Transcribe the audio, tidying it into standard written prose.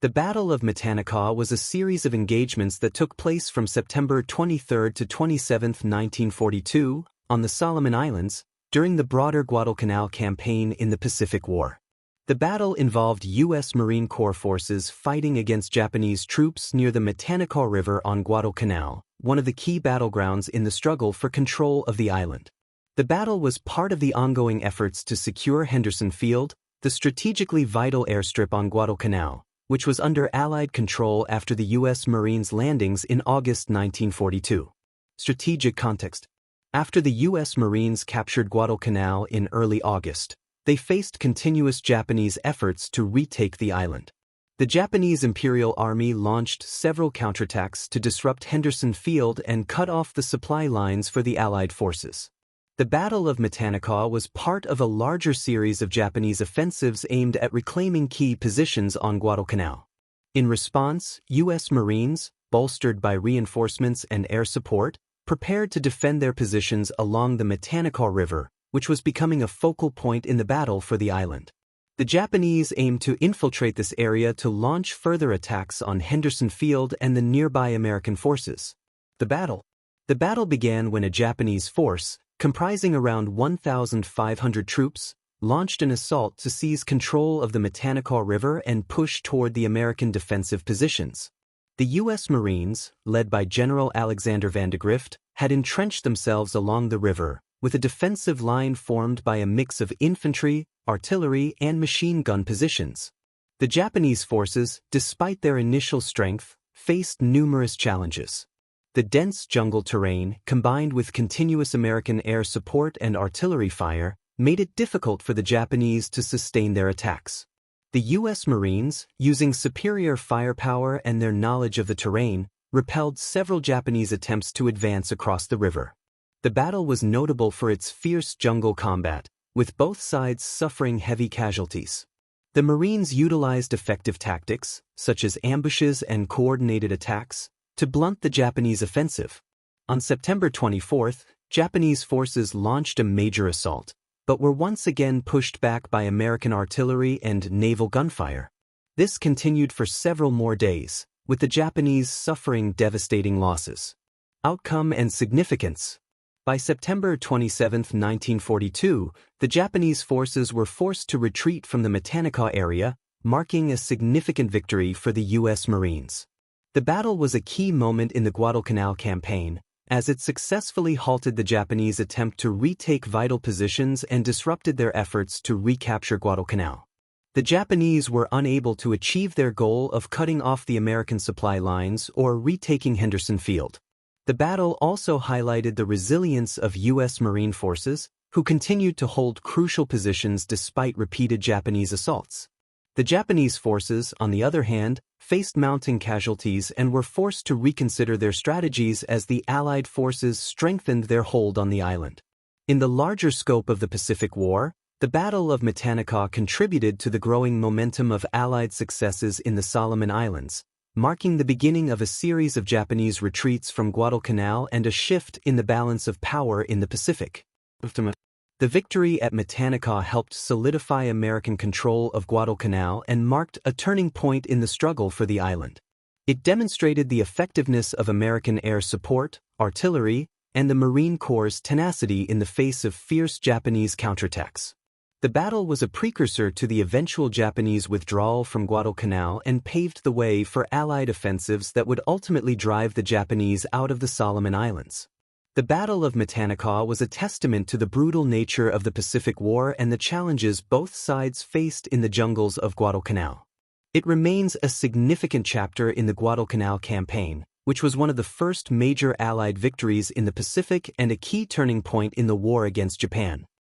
The Battle of Matanikau was a series of engagements that took place from September 23 to 27, 1942, on the Solomon Islands, during the broader Guadalcanal campaign in the Pacific War. The battle involved U.S. Marine Corps forces fighting against Japanese troops near the Matanikau River on Guadalcanal, one of the key battlegrounds in the struggle for control of the island. The battle was part of the ongoing efforts to secure Henderson Field, the strategically vital airstrip on Guadalcanal, which was under Allied control after the U.S. Marines' landings in August 1942. Strategic context. After the U.S. Marines captured Guadalcanal in early August, they faced continuous Japanese efforts to retake the island. The Japanese Imperial Army launched several counterattacks to disrupt Henderson Field and cut off the supply lines for the Allied forces. The Battle of Matanikau was part of a larger series of Japanese offensives aimed at reclaiming key positions on Guadalcanal. In response, U.S. Marines, bolstered by reinforcements and air support, prepared to defend their positions along the Matanikau River, which was becoming a focal point in the battle for the island. The Japanese aimed to infiltrate this area to launch further attacks on Henderson Field and the nearby American forces. The battle began when a Japanese force, comprising around 1,500 troops, launched an assault to seize control of the Matanikau River and push toward the American defensive positions. The U.S. Marines, led by General Alexander Vandegrift, had entrenched themselves along the river, with a defensive line formed by a mix of infantry, artillery, and machine gun positions. The Japanese forces, despite their initial strength, faced numerous challenges. The dense jungle terrain, combined with continuous American air support and artillery fire, made it difficult for the Japanese to sustain their attacks. The U.S. Marines, using superior firepower and their knowledge of the terrain, repelled several Japanese attempts to advance across the river. The battle was notable for its fierce jungle combat, with both sides suffering heavy casualties. The Marines utilized effective tactics, such as ambushes and coordinated attacks, to blunt the Japanese offensive. On September 24, Japanese forces launched a major assault, but were once again pushed back by American artillery and naval gunfire. This continued for several more days, with the Japanese suffering devastating losses. Outcome and significance. By September 27, 1942, the Japanese forces were forced to retreat from the Matanikau area, marking a significant victory for the U.S. Marines. The battle was a key moment in the Guadalcanal campaign, as it successfully halted the Japanese attempt to retake vital positions and disrupted their efforts to recapture Guadalcanal. The Japanese were unable to achieve their goal of cutting off the American supply lines or retaking Henderson Field. The battle also highlighted the resilience of U.S. Marine forces, who continued to hold crucial positions despite repeated Japanese assaults. The Japanese forces, on the other hand, faced mounting casualties and were forced to reconsider their strategies as the Allied forces strengthened their hold on the island. In the larger scope of the Pacific War, the Battle of Matanikau contributed to the growing momentum of Allied successes in the Solomon Islands, marking the beginning of a series of Japanese retreats from Guadalcanal and a shift in the balance of power in the Pacific. The victory at Matanikau helped solidify American control of Guadalcanal and marked a turning point in the struggle for the island. It demonstrated the effectiveness of American air support, artillery, and the Marine Corps' tenacity in the face of fierce Japanese counterattacks. The battle was a precursor to the eventual Japanese withdrawal from Guadalcanal and paved the way for Allied offensives that would ultimately drive the Japanese out of the Solomon Islands. The Battle of Matanikau was a testament to the brutal nature of the Pacific War and the challenges both sides faced in the jungles of Guadalcanal. It remains a significant chapter in the Guadalcanal campaign, which was one of the first major Allied victories in the Pacific and a key turning point in the war against Japan.